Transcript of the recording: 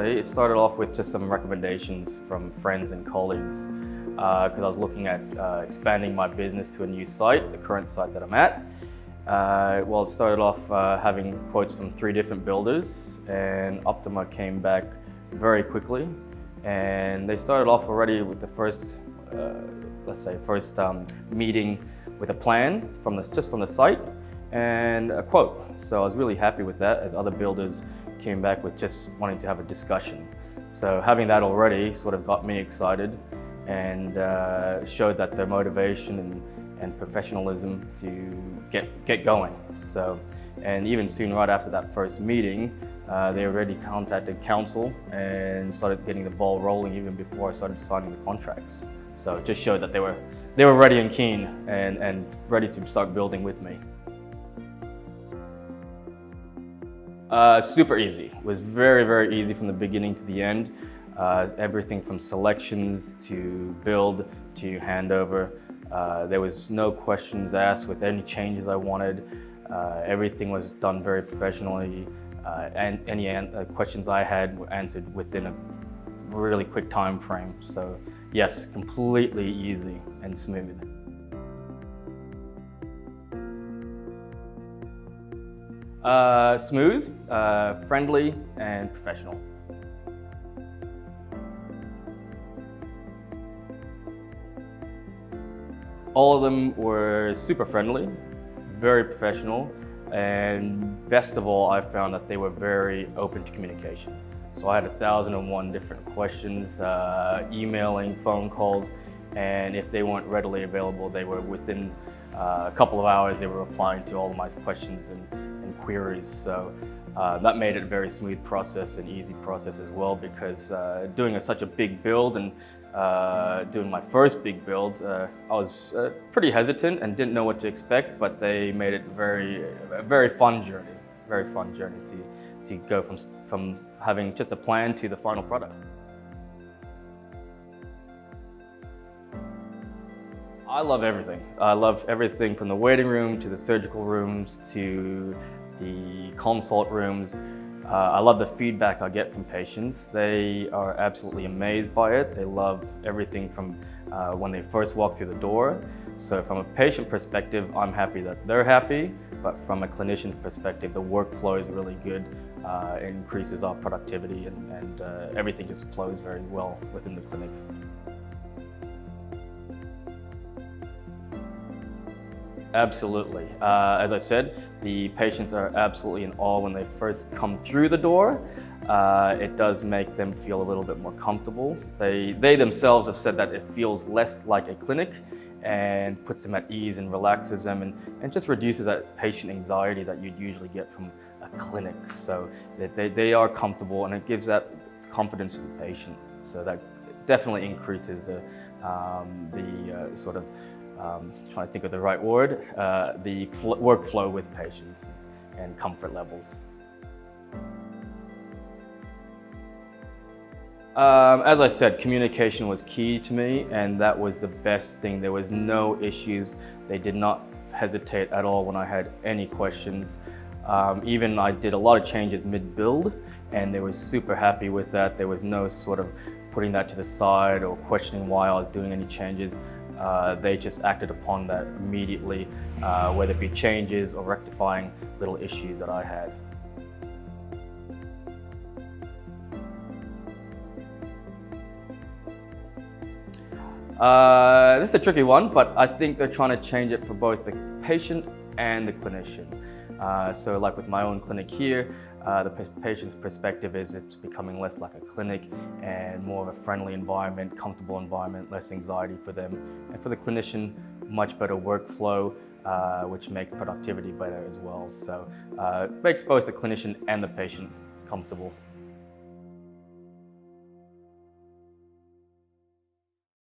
Personally, it started off with just some recommendations from friends and colleagues because I was looking at expanding my business to a new site, the current site that I'm at. Well, it started off having quotes from 3 different builders, and Optima came back very quickly. And they started off already with the first, meeting with a plan just from the site and a quote. So I was really happy with that, as other builders came back with just wanting to have a discussion. So having that already sort of got me excited and showed that their motivation and professionalism to get going. So, and even soon, right after that first meeting, they already contacted council and started getting the ball rolling even before I started signing the contracts. So it just showed that they were ready and keen and ready to start building with me. Super easy. It was very, very easy from the beginning to the end. Everything from selections to build to handover. There was no questions asked with any changes I wanted. Everything was done very professionally, and any questions I had were answered within a really quick time frame. So yes, completely easy and smooth. Smooth, friendly, and professional. All of them were super friendly, very professional, and best of all, I found that they were very open to communication. So I had 1,001 different questions, emailing, phone calls, and if they weren't readily available, they were within a couple of hours, they were replying to all of my questions and queries. So that made it a very smooth process and easy process as well, because doing such a big build and doing my first big build, I was pretty hesitant and didn't know what to expect, but they made it a very fun journey to go from having just a plan to the final product. I love everything. I love everything from the waiting room to the surgical rooms to the consult rooms. I love the feedback I get from patients. They are absolutely amazed by it. They love everything from when they first walk through the door. So from a patient perspective, I'm happy that they're happy, but from a clinician's perspective, the workflow is really good. It increases our productivity and everything just flows very well within the clinic. Absolutely. As I said, the patients are absolutely in awe when they first come through the door. It does make them feel a little bit more comfortable. They themselves have said that it feels less like a clinic and puts them at ease and relaxes them and just reduces that patient anxiety that you'd usually get from a clinic. So they are comfortable, and it gives that confidence to the patient. So that definitely increases the trying to think of the right word, the workflow with patients and comfort levels. As I said, communication was key to me, and that was the best thing. There was no issues. They did not hesitate at all when I had any questions. Even I did a lot of changes mid-build, and they were super happy with that. There was no sort of putting that to the side or questioning why I was doing any changes. They just acted upon that immediately, whether it be changes or rectifying little issues that I had. This is a tricky one, but I think they're trying to change it for both the patient and the clinician. So like with my own clinic here, the patient's perspective is it's becoming less like a clinic and more of a friendly environment, comfortable environment, less anxiety for them. And for the clinician, much better workflow, which makes productivity better as well. So it makes both the clinician and the patient comfortable.